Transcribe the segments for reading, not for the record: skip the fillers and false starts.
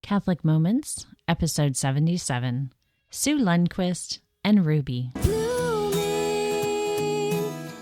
Catholic Moments, Episode 77, Sue Lundquist and Ruby. Blooming,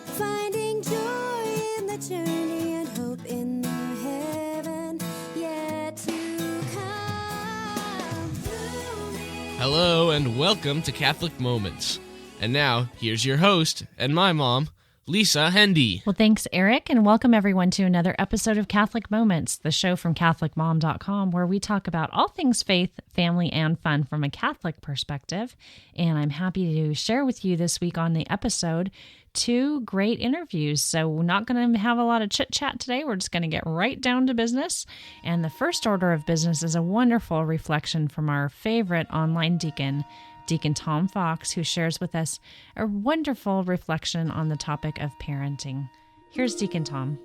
finding joy in the journey and hope in the heaven yet to come. Blooming. Hello and welcome to Catholic Moments. And now, here's your host and my mom, Lisa Hendy. Well, thanks, Eric, and welcome everyone to another episode of Catholic Moments, the show from CatholicMom.com, where we talk about all things faith, family, and fun from a Catholic perspective. And I'm happy to share with you this week on the episode 2 great interviews. So we're not going to have a lot of chit-chat today. We're just going to get right down to business. And the first order of business is a wonderful reflection from our favorite online deacon, Deacon Tom Fox, who shares with us a wonderful reflection on the topic of parenting. Here's Deacon Tom.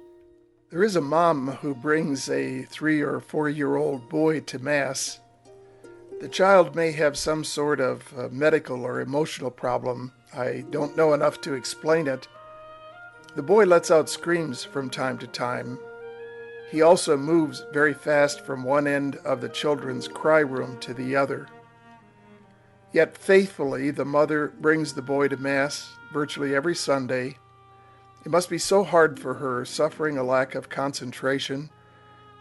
There is a mom who brings a 3 or 4-year-old boy to Mass. The child may have some sort of medical or emotional problem. I don't know enough to explain it. The boy lets out screams from time to time. He also moves very fast from one end of the children's cry room to the other. Yet faithfully, the mother brings the boy to Mass virtually every Sunday. It must be so hard for her, suffering a lack of concentration,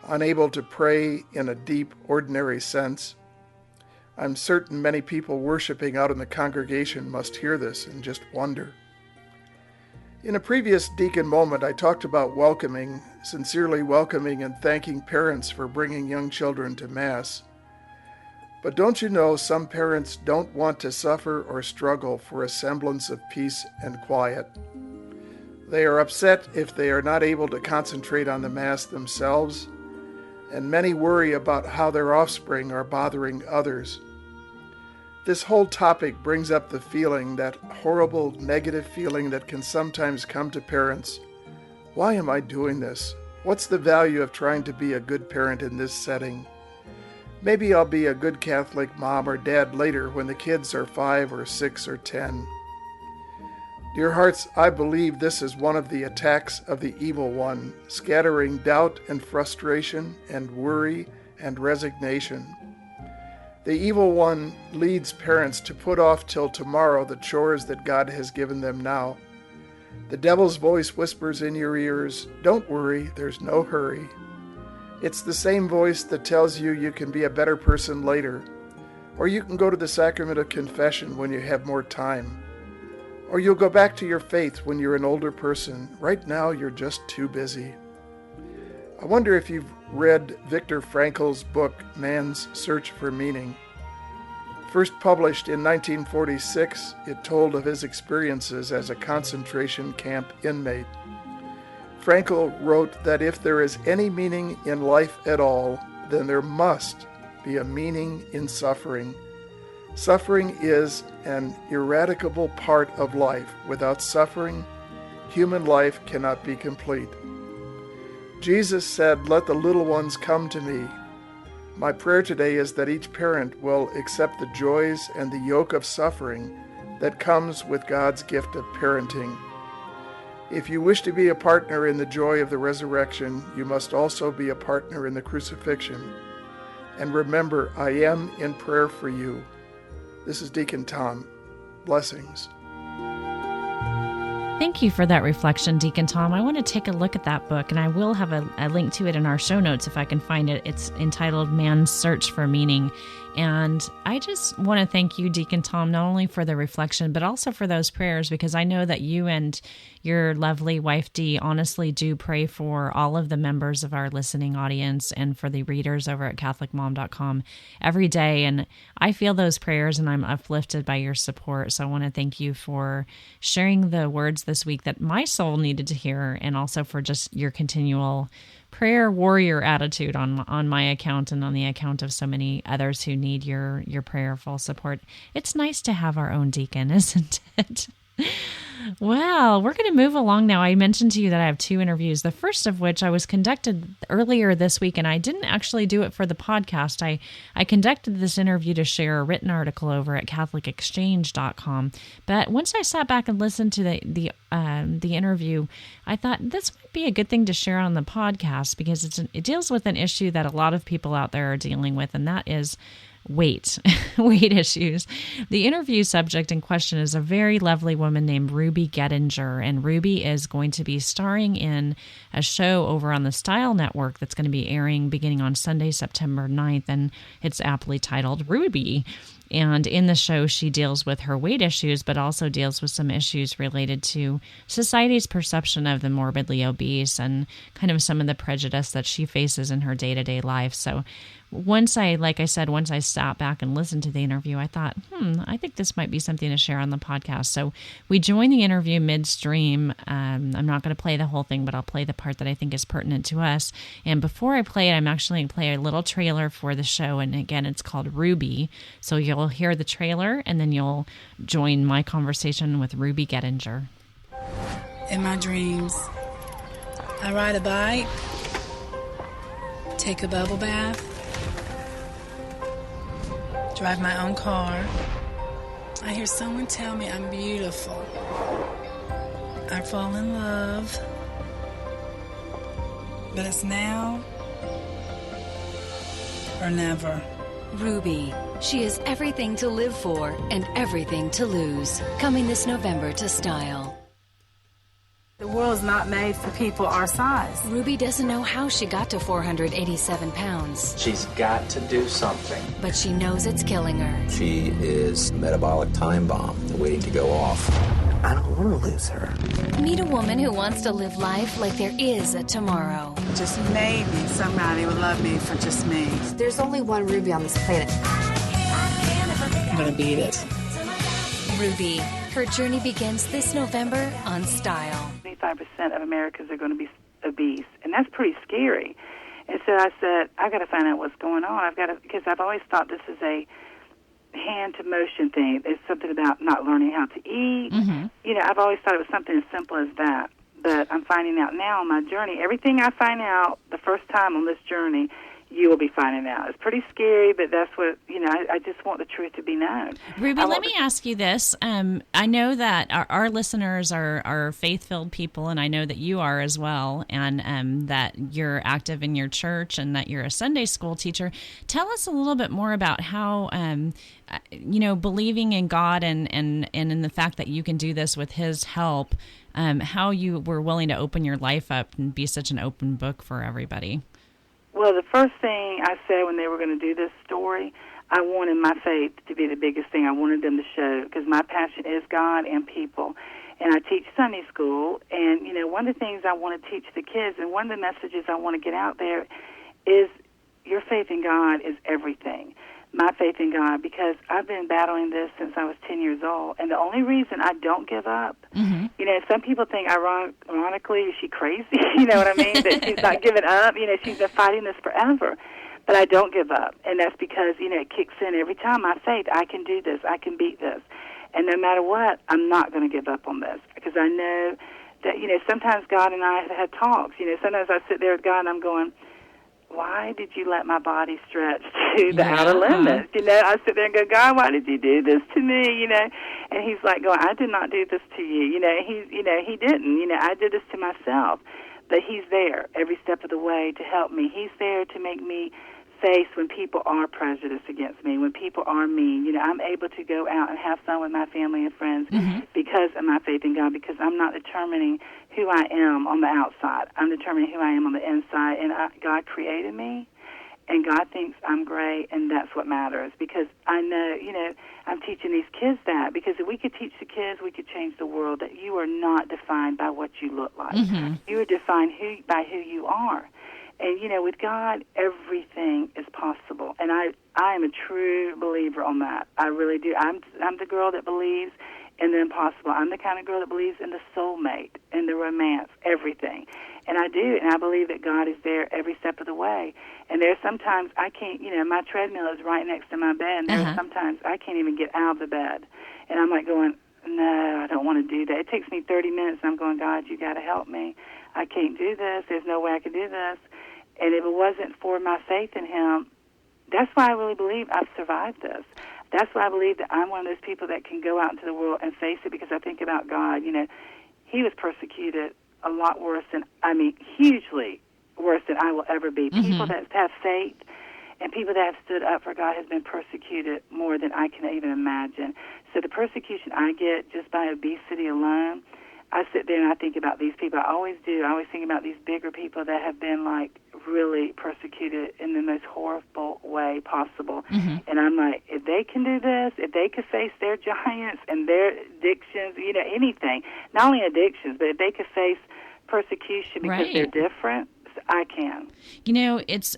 unable to pray in a deep, ordinary sense. I'm certain many people worshiping out in the congregation must hear this and just wonder. In a previous deacon moment, I talked about welcoming, sincerely welcoming and thanking parents for bringing young children to Mass. But don't you know some parents don't want to suffer or struggle for a semblance of peace and quiet? They are upset if they are not able to concentrate on the Mass themselves, and many worry about how their offspring are bothering others. This whole topic brings up the feeling, that horrible negative feeling that can sometimes come to parents. Why am I doing this? What's the value of trying to be a good parent in this setting? Maybe I'll be a good Catholic mom or dad later when the kids are 5 or 6 or 10. Dear hearts, I believe this is one of the attacks of the evil one, scattering doubt and frustration and worry and resignation. The evil one leads parents to put off till tomorrow the chores that God has given them now. The devil's voice whispers in your ears, "Don't worry, there's no hurry." It's the same voice that tells you you can be a better person later, or you can go to the sacrament of confession when you have more time, or you'll go back to your faith when you're an older person. Right now, you're just too busy. I wonder if you've read Viktor Frankl's book, Man's Search for Meaning. First published in 1946, it told of his experiences as a concentration camp inmate. Frankl wrote that if there is any meaning in life at all, then there must be a meaning in suffering. Suffering is an ineradicable part of life. Without suffering, human life cannot be complete. Jesus said, "Let the little ones come to me." My prayer today is that each parent will accept the joys and the yoke of suffering that comes with God's gift of parenting. If you wish to be a partner in the joy of the resurrection, you must also be a partner in the crucifixion. And remember, I am in prayer for you. This is Deacon Tom. Blessings. Thank you for that reflection, Deacon Tom. I want to take a look at that book, and I will have a link to it in our show notes if I can find it. It's entitled Man's Search for Meaning. And I just want to thank you, Deacon Tom, not only for the reflection, but also for those prayers, because I know that you and your lovely wife, Dee, honestly do pray for all of the members of our listening audience and for the readers over at CatholicMom.com every day. And I feel those prayers, and I'm uplifted by your support. So I want to thank you for sharing the words this week that my soul needed to hear, and also for just your continual prayer warrior attitude on my account and on the account of so many others who need your prayerful support. It's nice to have our own deacon, isn't it? Well, we're going to move along now. I mentioned to you that I have 2 interviews, the first of which I was conducted earlier this week, and I didn't actually do it for the podcast. I conducted this interview to share a written article over at CatholicExchange.com. But once I sat back and listened to the interview, I thought this might be a good thing to share on the podcast because it deals with an issue that a lot of people out there are dealing with, and that is weight issues. The interview subject in question is a very lovely woman named Ruby Gettinger, and Ruby is going to be starring in a show over on the Style Network that's going to be airing beginning on Sunday, September 9th, and it's aptly titled Ruby. And in the show, she deals with her weight issues, but also deals with some issues related to society's perception of the morbidly obese and kind of some of the prejudice that she faces in her day-to-day life. So once I sat back and listened to the interview, I thought, I think this might be something to share on the podcast. So we joined the interview midstream. I'm not going to play the whole thing, but I'll play the part that I think is pertinent to us. And before I play it, I'm actually going to play a little trailer for the show. And again, it's called Ruby. So you'll hear the trailer, and then you'll join my conversation with Ruby Gettinger. In my dreams, I ride a bike, take a bubble bath, drive my own car. I hear someone tell me I'm beautiful. I fall in love. But it's now or never. Ruby. She is everything to live for and everything to lose. Coming this November to Style. The world's not made for people our size. Ruby doesn't know how she got to 487 pounds, She's got to do something. but she knows it's killing her. She is a metabolic time bomb waiting to go off. I don't want to lose her. Meet a woman who wants to live life like there is a tomorrow. Just maybe somebody would love me for just me. There's only one Ruby on this planet. I'm gonna beat it. Ruby. Her journey begins this November on Style. 25% of Americans are going to be obese, and that's pretty scary. And so I said, I've got to find out what's going on. Because I've always thought this is a hand-to-motion thing. It's something about not learning how to eat. Mm-hmm. You know, I've always thought it was something as simple as that. But I'm finding out now on my journey, everything I find out the first time on this journey, you will be finding out. It's pretty scary, but that's what, I just want the truth to be known. Ruby, let me ask you this. I know that our listeners are faith-filled people, and I know that you are as well, and that you're active in your church and that you're a Sunday school teacher. Tell us a little bit more about how, believing in God and in the fact that you can do this with His help, how you were willing to open your life up and be such an open book for everybody. Well, the first thing I said when they were going to do this story, I wanted my faith to be the biggest thing I wanted them to show, because my passion is God and people. And I teach Sunday school, and, one of the things I want to teach the kids, and one of the messages I want to get out there is your faith in God is everything. My faith in God, because I've been battling this since I was 10 years old, and the only reason I don't give up, some people think, ironically, is she crazy? You know what I mean? That she's not giving up. She's been fighting this forever. But I don't give up, and that's because, it kicks in every time. My faith, I can do this, I can beat this. And no matter what, I'm not going to give up on this, because I know that, sometimes God and I have had talks. Sometimes I sit there with God and I'm going, why did you let my body stretch to the outer limits? I sit there and go, God, why did you do this to me? And He's like going, I did not do this to you. He didn't. I did this to myself. But He's there every step of the way to help me. He's there to make me face when people are prejudiced against me, when people are mean. I'm able to go out and have fun with my family and friends because of my faith in God, because I'm not determining who I am on the outside. I'm determining who I am on the inside, and God created me, and God thinks I'm great, and that's what matters, because I know, I'm teaching these kids that, because if we could teach the kids, we could change the world, that you are not defined by what you look like. You are defined by who you are. And, with God, everything is possible. And I am a true believer on that. I really do. I'm the girl that believes in the impossible. I'm the kind of girl that believes in the soulmate, in the romance, everything. And I do, and I believe that God is there every step of the way. And there's sometimes I can't, my treadmill is right next to my bed, and there's sometimes I can't even get out of the bed. And I'm like going, no, I don't want to do that. It takes me 30 minutes, and I'm going, God, you got to help me. I can't do this. There's no way I can do this. And if it wasn't for my faith in him, that's why I really believe I've survived this. That's why I believe that I'm one of those people that can go out into the world and face it, because I think about God. You know, he was persecuted a lot worse than, hugely worse than I will ever be. People that have faith and people that have stood up for God has been persecuted more than I can even imagine. So the persecution I get just by obesity alone, I sit there and I think about these people. I always do. I always think about these bigger people that have been, like, really persecuted in the most horrible way possible. And I'm like, if they can do this, if they could face their giants and their addictions, you know, anything, not only addictions, but if they could face persecution because they're different, I can. You know, it's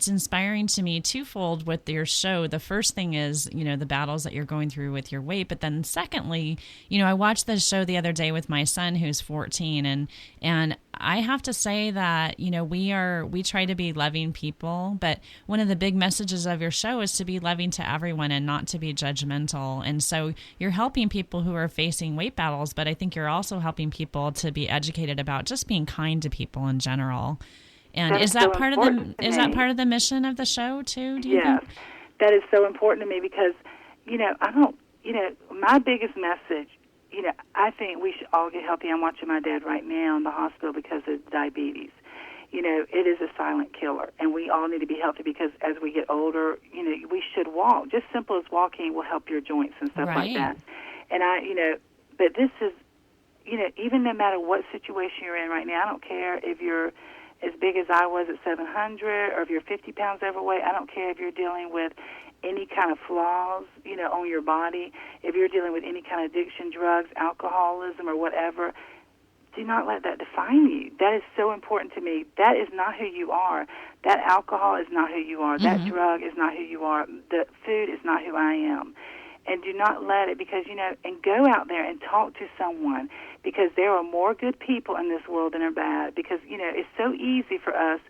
inspiring to me twofold with your show. The first thing is, you know, the battles that you're going through with your weight, but then secondly, you know, I watched the show the other day with my son who's 14, and I have to say that, you know, we try to be loving people, but one of the big messages of your show is to be loving to everyone and not to be judgmental. And so you're helping people who are facing weight battles, but I think you're also helping people to be educated about just being kind to people in general. And is that part of the mission of the show too? Do you think? That is so important to me, because, you know, my biggest message, you know, I think we should all get healthy. I'm watching my dad right now in the hospital because of diabetes. You know, it is a silent killer, and we all need to be healthy, because as we get older, you know, we should walk. Just simple as walking will help your joints and stuff like that. And but this is, you know, even no matter what situation you're in right now, I don't care if you're as big as I was at 700 or if you're 50 pounds overweight. I don't care if you're dealing with any kind of flaws, you know, on your body. If you're dealing with any kind of addiction, drugs, alcoholism, or whatever, do not let that define you. That is so important to me. That is not who you are. That alcohol is not who you are. That drug is not who you are. The food is not who I am. And do not let it, because, you know, and go out there and talk to someone, because there are more good people in this world than are bad. Because, you know, it's so easy for us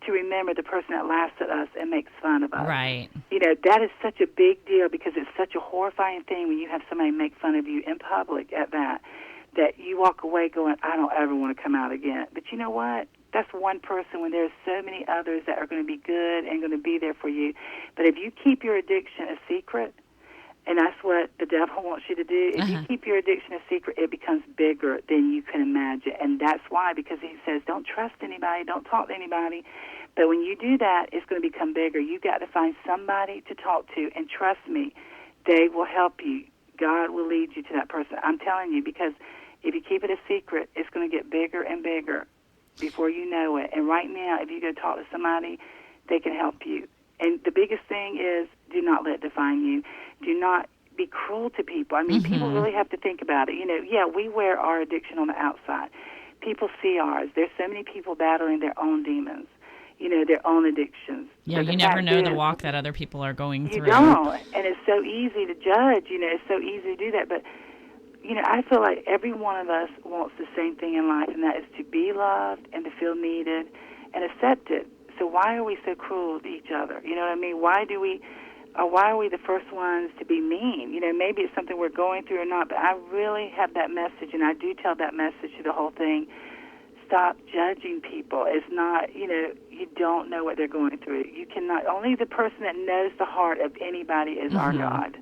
to remember the person that laughs at us and makes fun of us. Right. You know, that is such a big deal, because it's such a horrifying thing when you have somebody make fun of you in public at that you walk away going, I don't ever want to come out again. But you know what? That's one person when there's so many others that are going to be good and going to be there for you. But if you keep your addiction a secret, and that's what the devil wants you to do. If you keep your addiction a secret, it becomes bigger than you can imagine. And that's why, because he says, don't trust anybody, don't talk to anybody. But when you do that, it's going to become bigger. You've got to find somebody to talk to, and trust me, they will help you. God will lead you to that person. I'm telling you, because if you keep it a secret, it's going to get bigger and bigger before you know it. And right now, if you go talk to somebody, they can help you. And the biggest thing is, do not let it define you. Do not be cruel to people. I mean, people really have to think about it. You know, yeah, we wear our addiction on the outside. People see ours. There's so many people battling their own demons, you know, their own addictions. Yeah, you never know the walk that other people are going through. You don't. And it's so easy to judge. You know, it's so easy to do that. But, you know, I feel like every one of us wants the same thing in life, and that is to be loved and to feel needed and accepted. So why are we so cruel to each other? You know what I mean? Why are we the first ones to be mean? You know, maybe it's something we're going through or not, but I really have that message, and I do tell that message to the whole thing. Stop judging people. It's not, you know, you don't know what they're going through. You cannot, only the person that knows the heart of anybody is our God.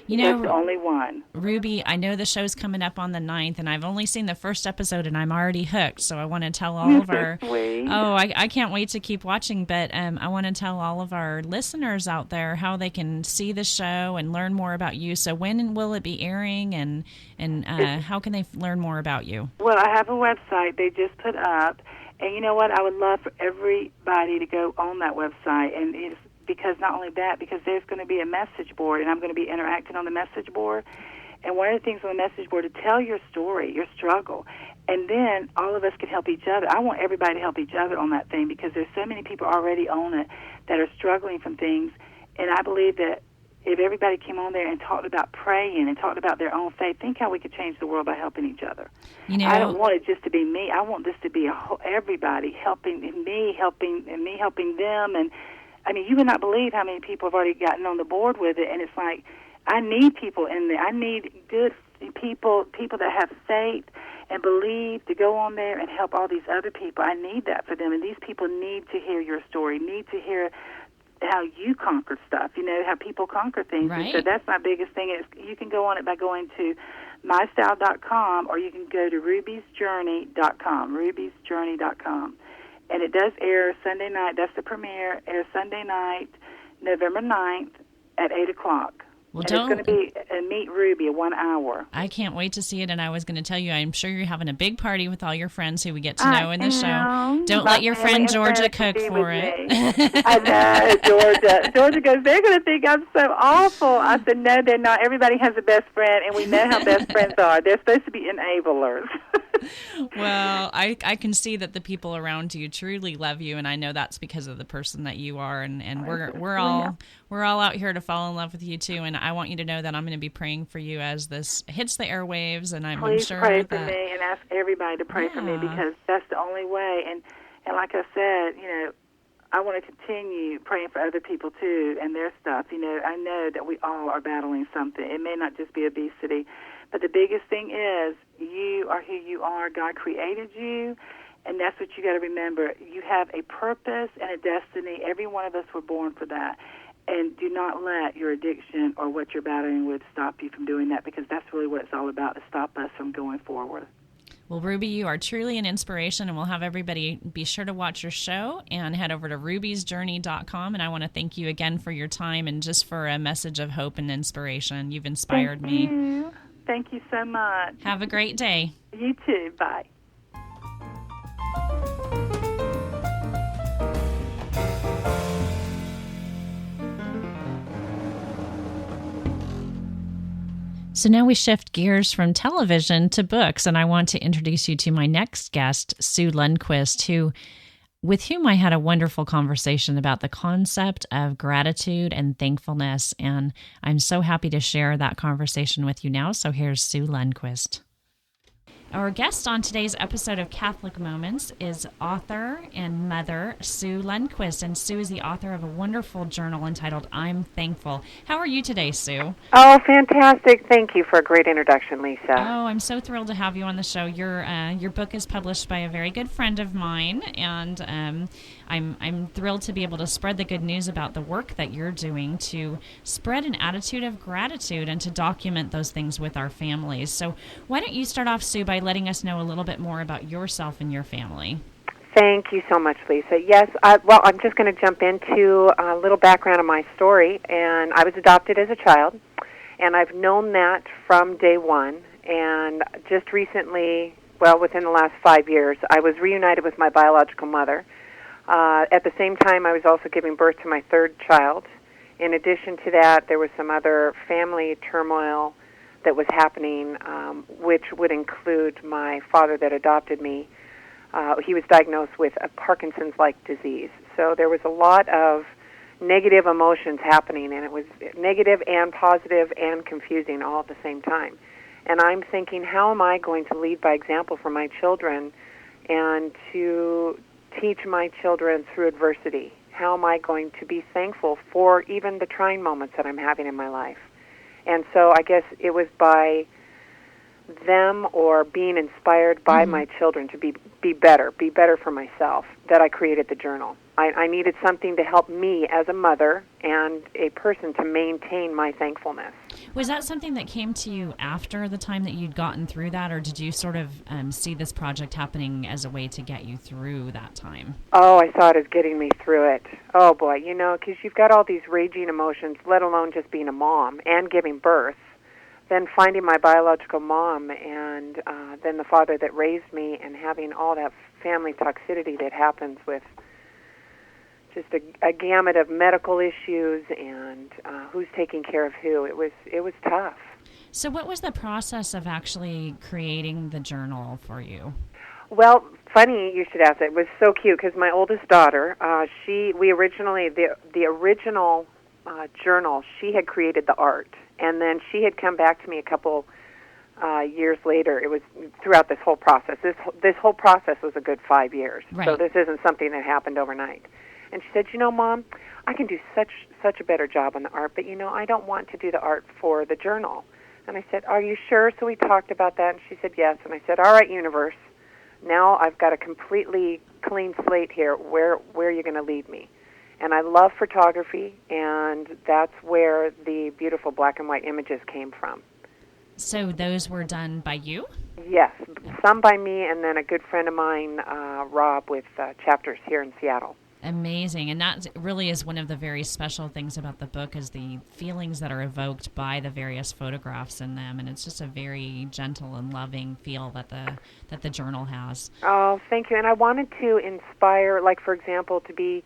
You know, that's the only one. Ruby, I know the show's coming up on the 9th, and I've only seen the first episode, and I'm already hooked. So I want to tell all of our... I can't wait to keep watching, but I want to tell all of our listeners out there how they can see the show and learn more about you. So when will it be airing, and how can they learn more about you? Well, I have a website they just put up, and you know what? I would love for everybody to go on that website, and it's because not only that, because there's going to be a message board, and I'm going to be interacting on the message board. And one of the things on the message board, to tell your story, your struggle, and then all of us can help each other. I want everybody to help each other on that thing, because there's so many people already on it that are struggling from things, and I believe that if everybody came on there and talked about praying and talked about their own faith, think how we could change the world by helping each other. You know, I don't want it just to be me. I want this to be everybody helping me, helping them. And I mean, you would not believe how many people have already gotten on the board with it. And it's like, I need people in there. I need good people that have faith and believe to go on there and help all these other people. I need that for them, and these people need to hear your story, need to hear how you conquer stuff, how people conquer things. Right. And so that's my biggest thing. Is you can go on it by going to mystyle.com, or you can go to rubiesjourney.com, and it does air Sunday night. That's the premiere. Airs Sunday night, November 9th at 8 o'clock. Well, and it's going to be a Meet Ruby, 1 hour. I can't wait to see it, and I was going to tell you, I'm sure you're having a big party with all your friends who we get to know in the show. Don't let your friend Georgia cook for it. I know, Georgia. Georgia goes, they're going to think I'm so awful. I said, no, they're not. Everybody has a best friend, and we know how best friends are. They're supposed to be enablers. Well, I can see that the people around you truly love you, and I know that's because of the person that you are, and we're all out here to fall in love with you too, and I want you to know that I'm going to be praying for you as this hits the airwaves, and I'm Please sure pray that for me and ask everybody to pray for me, because that's the only way. And like I said, I want to continue praying for other people too and their stuff. I know that we all are battling something. It may not just be obesity, but the biggest thing is you are who you are. God created you, and that's what you got to remember. You have a purpose and a destiny. Every one of us were born for that. And do not let your addiction or what you're battling with stop you from doing that, because that's really what it's all about, to stop us from going forward. Well, Ruby, you are truly an inspiration, and we'll have everybody be sure to watch your show and head over to rubiesjourney.com. And I want to thank you again for your time and just for a message of hope and inspiration. You've inspired me. Thank you so much. Have a great day. You too. Bye. So now we shift gears from television to books, and I want to introduce you to my next guest, Sue Lundquist, with whom I had a wonderful conversation about the concept of gratitude and thankfulness, and I'm so happy to share that conversation with you now. So here's Sue Lundquist. Our guest on today's episode of Catholic Moments is author and mother Sue Lundquist, and Sue is the author of a wonderful journal entitled I'm Thankful. How are you today, Sue? Oh, fantastic. Thank you for a great introduction, Lisa. Oh, I'm so thrilled to have you on the show. Your book is published by a very good friend of mine, and I'm thrilled to be able to spread the good news about the work that you're doing to spread an attitude of gratitude and to document those things with our families. So why don't you start off, Sue, by letting us know a little bit more about yourself and your family. Thank you so much, Lisa. Yes, I'm just going to jump into a little background of my story. And I was adopted as a child, and I've known that from day one. And just recently, within the last 5 years, I was reunited with my biological mother. At the same time, I was also giving birth to my third child. In addition to that, there was some other family turmoil that was happening, which would include my father that adopted me. He was diagnosed with a Parkinson's-like disease. So there was a lot of negative emotions happening, and it was negative and positive and confusing all at the same time. And I'm thinking, how am I going to lead by example for my children and to teach my children through adversity? How am I going to be thankful for even the trying moments that I'm having in my life? And so I guess it was by them or being inspired by my children to be better for myself that I created the journal. I needed something to help me as a mother and a person to maintain my thankfulness. Was that something that came to you after the time that you'd gotten through that, or did you sort of see this project happening as a way to get you through that time? Oh, I saw it as getting me through it. Oh, boy, because you've got all these raging emotions, let alone just being a mom and giving birth. Then finding my biological mom and then the father that raised me and having all that family toxicity that happens with just a gamut of medical issues and who's taking care of who. It was tough. So what was the process of actually creating the journal for you? Well, funny you should ask that. It was so cute because my oldest daughter, the original journal, she had created the art. And then she had come back to me a couple years later. It was throughout this whole process. This whole process was a good 5 years. Right. So this isn't something that happened overnight. And she said, Mom, I can do such a better job on the art, but, I don't want to do the art for the journal. And I said, are you sure? So we talked about that, and she said yes. And I said, all right, universe, now I've got a completely clean slate here. Where are you going to lead me? And I love photography, and that's where the beautiful black and white images came from. So those were done by you? Yes, some by me, and then a good friend of mine, Rob, with Chapters here in Seattle. Amazing. And that really is one of the very special things about the book is the feelings that are evoked by the various photographs in them. And it's just a very gentle and loving feel that the journal has. Oh, thank you. And I wanted to inspire, like, for example, to be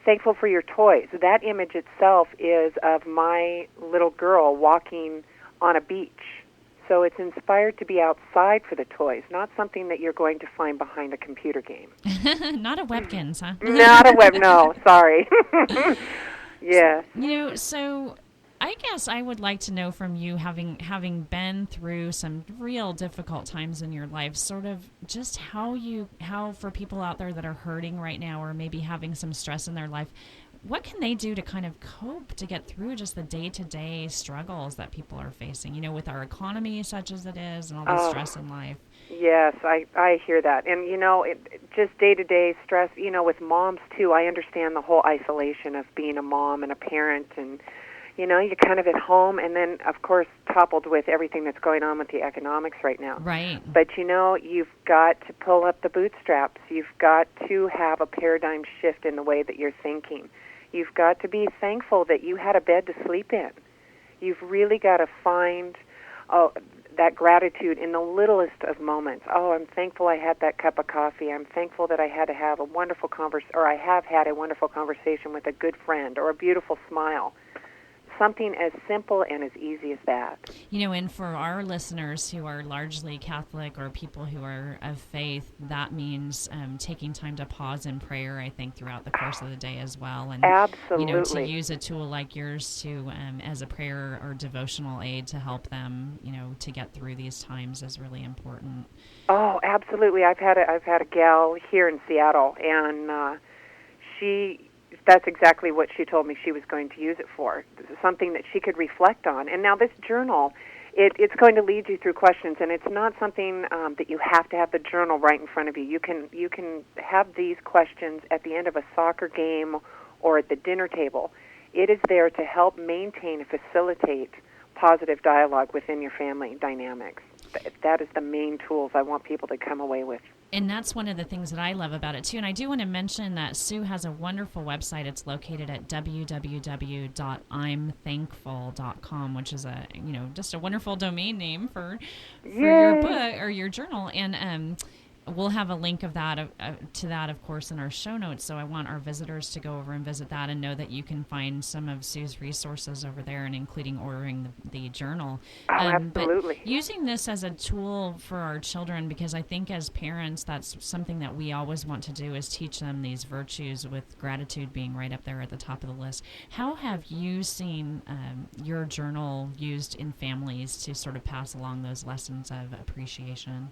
thankful for your toys. That image itself is of my little girl walking on a beach. So it's inspired to be outside for the toys, not something that you're going to find behind a computer game. Not a Webkins, huh? Not a web, no, sorry. Yes. So I guess I would like to know from you, having been through some real difficult times in your life, sort of just how for people out there that are hurting right now or maybe having some stress in their life, what can they do to kind of cope to get through just the day-to-day struggles that people are facing, with our economy such as it is and all the stress in life? Yes, I hear that. And, just day-to-day stress, with moms, too, I understand the whole isolation of being a mom and a parent. And, you're kind of at home. And then, of course, toppled with everything that's going on with the economics right now. Right. But, you've got to pull up the bootstraps. You've got to have a paradigm shift in the way that you're thinking. You've got to be thankful that you had a bed to sleep in. You've really got to find that gratitude in the littlest of moments. Oh, I'm thankful I had that cup of coffee. I'm thankful that I had to have a wonderful I have had a wonderful conversation with a good friend or a beautiful smile. Something as simple and as easy as that. And for our listeners who are largely Catholic or people who are of faith, that means taking time to pause in prayer, I think, throughout the course of the day as well. And, absolutely. To use a tool like yours to as a prayer or devotional aid to help them, to get through these times is really important. Oh, absolutely. I've had a gal here in Seattle, and that's exactly what she told me she was going to use it for, something that she could reflect on. And now this journal, it's going to lead you through questions, and it's not something that you have to have the journal right in front of you. You can have these questions at the end of a soccer game or at the dinner table. It is there to help maintain and facilitate positive dialogue within your family dynamics. That is the main tools I want people to come away with. And that's one of the things that I love about it, too. And I do want to mention that Sue has a wonderful website. It's located at www.imthankful.com, which is just a wonderful domain name for your book or your journal. And we'll have a link of that to that, of course, in our show notes. So I want our visitors to go over and visit that and know that you can find some of Sue's resources over there, and including ordering the journal. Absolutely. But using this as a tool for our children, because I think as parents, that's something that we always want to do is teach them these virtues, with gratitude being right up there at the top of the list. How have you seen your journal used in families to sort of pass along those lessons of appreciation?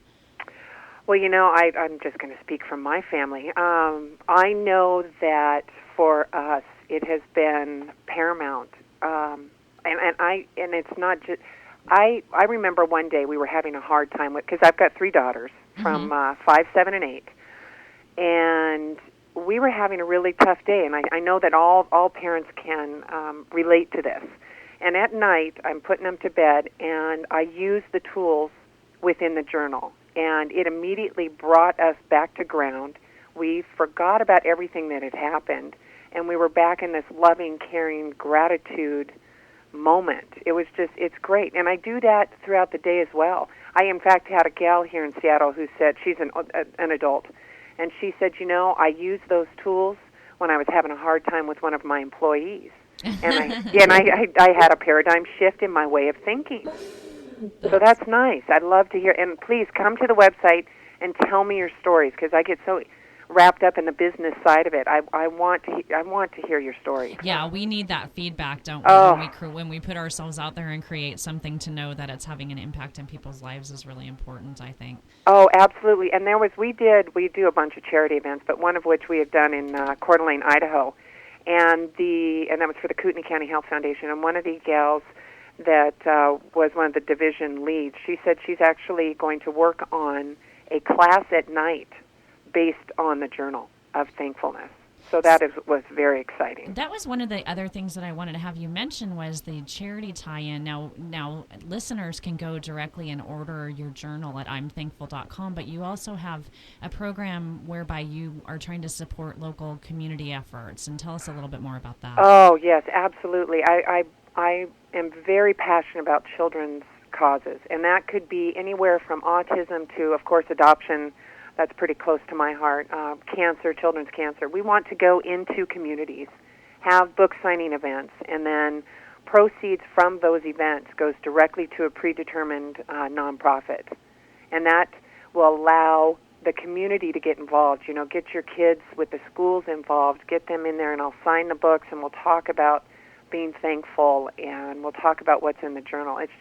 Well, I'm just going to speak from my family. I know that for us, it has been paramount, and it's not just. I remember one day we were having a hard time because I've got three daughters from 5, 7, and 8, and we were having a really tough day. And I know that all parents can relate to this. And at night, I'm putting them to bed, and I use the tools within the journal. And it immediately brought us back to ground. We forgot about everything that had happened, and we were back in this loving, caring, gratitude moment. It's great. And I do that throughout the day as well. I, in fact, had a gal here in Seattle who said, she's an adult, and she said, I used those tools when I was having a hard time with one of my employees. And I had a paradigm shift in my way of thinking. So that's nice. I'd love to hear. And please come to the website and tell me your stories, because I get so wrapped up in the business side of it. I want to hear your stories. Yeah, we need that feedback, don't we? Oh. When we put ourselves out there and create something, to know that it's having an impact in people's lives is really important, I think. Oh, absolutely. And we do a bunch of charity events, but one of which we have done in Coeur d'Alene, Idaho, and that was for the Kootenai County Health Foundation. And one of the gals that was one of the division leads. She said she's actually going to work on a class at night based on the Journal of Thankfulness. So that was very exciting. That was one of the other things that I wanted to have you mention was the charity tie-in. Now listeners can go directly and order your journal at imthankful.com, but you also have a program whereby you are trying to support local community efforts. And tell us a little bit more about that. Oh, yes, absolutely. I am very passionate about children's causes, and that could be anywhere from autism to, of course, adoption. That's pretty close to my heart. Cancer, children's cancer. We want to go into communities, have book signing events, and then proceeds from those events goes directly to a predetermined nonprofit. And that will allow the community to get involved. You know, get your kids with the schools involved, get them in there, and I'll sign the books, and we'll talk about being thankful, and we'll talk about what's in the journal. It's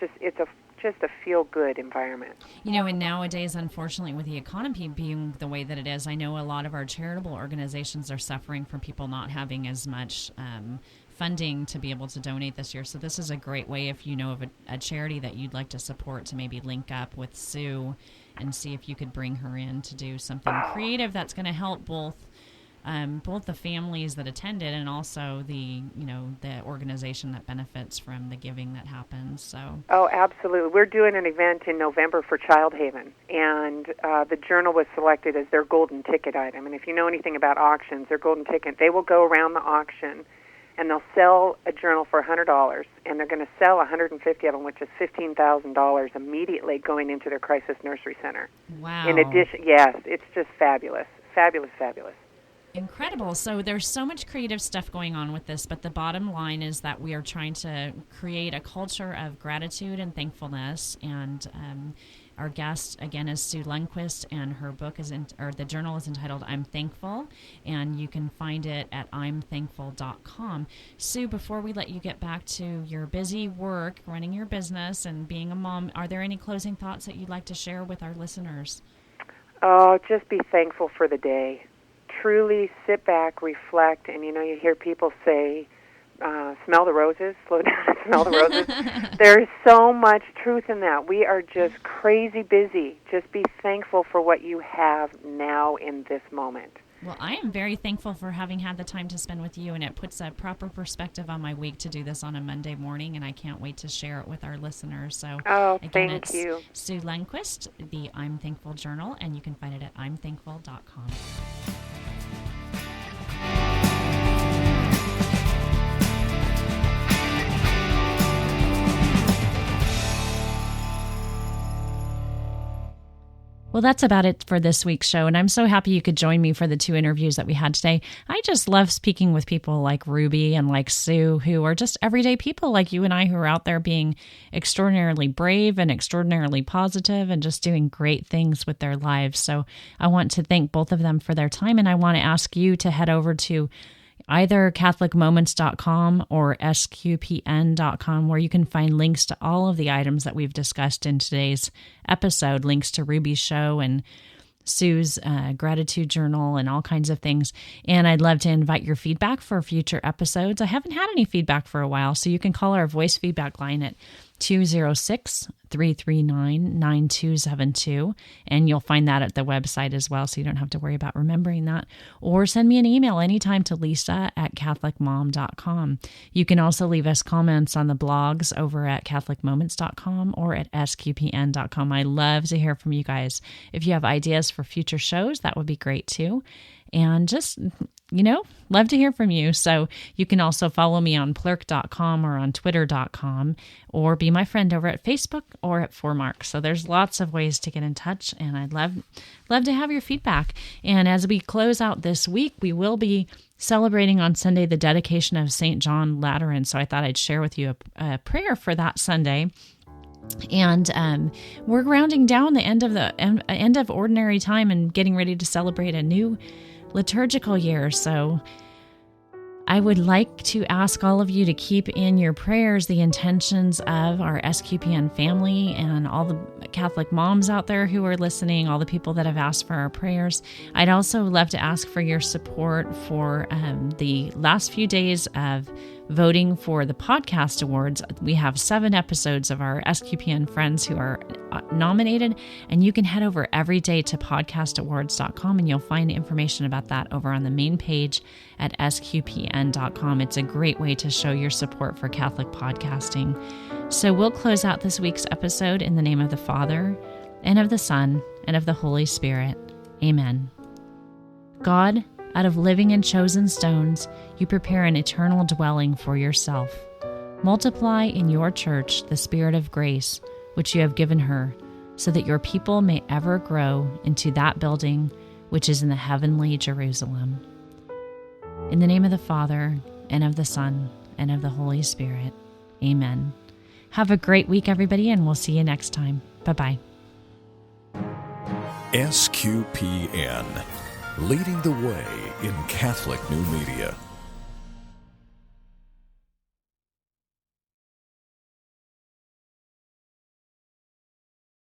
a feel-good environment. You know, and nowadays, unfortunately, with the economy being the way that it is, I know a lot of our charitable organizations are suffering from people not having as much funding to be able to donate this year. So this is a great way, if you know of a charity that you'd like to support, to maybe link up with Sue and see if you could bring her in to do something creative that's going to help both the families that attended and also the organization that benefits from the giving that happens. So. Oh, absolutely. We're doing an event in November for Child Haven, and the journal was selected as their golden ticket item. And if you know anything about auctions, their golden ticket, they will go around the auction and they'll sell a journal for $100, and they're going to sell 150 of them, which is $15,000 immediately going into their crisis nursery center. Wow. In addition, yes, it's just fabulous. Fabulous, fabulous. Incredible. So there's so much creative stuff going on with this, but the bottom line is that we are trying to create a culture of gratitude and thankfulness. And our guest, again, is Sue Lundquist, and her book the journal is entitled I'm Thankful, and you can find it at imthankful.com. Sue, before we let you get back to your busy work, running your business and being a mom, are there any closing thoughts that you'd like to share with our listeners? Oh, just be thankful for the day. Truly sit back, reflect, and you hear people say, smell the roses, slow down and smell the roses. There's so much truth in that. We are just crazy busy. Just be thankful for what you have now in this moment. Well, I am very thankful for having had the time to spend with you, and it puts a proper perspective on my week to do this on a Monday morning, and I can't wait to share it with our listeners. So, again, thank you. Sue Lundquist, the I'm Thankful Journal, and you can find it at imthankful.com. Well, that's about it for this week's show, and I'm so happy you could join me for the 2 interviews that we had today. I just love speaking with people like Ruby and like Sue, who are just everyday people like you and I, who are out there being extraordinarily brave and extraordinarily positive and just doing great things with their lives. So I want to thank both of them for their time, and I want to ask you to head over to either catholicmoments.com or sqpn.com, where you can find links to all of the items that we've discussed in today's episode, links to Ruby's show and Sue's gratitude journal and all kinds of things. And I'd love to invite your feedback for future episodes. I haven't had any feedback for a while, so you can call our voice feedback line at 206-339-9272, and you'll find that at the website as well, so you don't have to worry about remembering that. Or send me an email anytime to lisa@catholicmom.com. You can also leave us comments on the blogs over at catholicmoments.com or at sqpn.com. I love to hear from you guys. If you have ideas for future shows, that would be great too. And just, love to hear from you. So you can also follow me on plurk.com or on twitter.com, or be my friend over at Facebook or at 4Mark. So there's lots of ways to get in touch, and I'd love to have your feedback. And as we close out this week, we will be celebrating on Sunday the dedication of St. John Lateran. So I thought I'd share with you a prayer for that Sunday. And we're rounding down the end of ordinary time and getting ready to celebrate a new liturgical year. So I would like to ask all of you to keep in your prayers the intentions of our SQPN family and all the Catholic moms out there who are listening, all the people that have asked for our prayers. I'd also love to ask for your support for the last few days of voting for the podcast awards. We have 7 episodes of our SQPN friends who are nominated, and you can head over every day to podcastawards.com and you'll find information about that over on the main page at sqpn.com. It's a great way to show your support for Catholic podcasting. So we'll close out this week's episode in the name of the Father, and of the Son, and of the Holy Spirit. Amen. God, out of living and chosen stones, you prepare an eternal dwelling for yourself. Multiply in your church the spirit of grace, which you have given her, so that your people may ever grow into that building which is in the heavenly Jerusalem. In the name of the Father, and of the Son, and of the Holy Spirit. Amen. Have a great week, everybody, and we'll see you next time. Bye-bye. SQPN, leading the way in Catholic new media.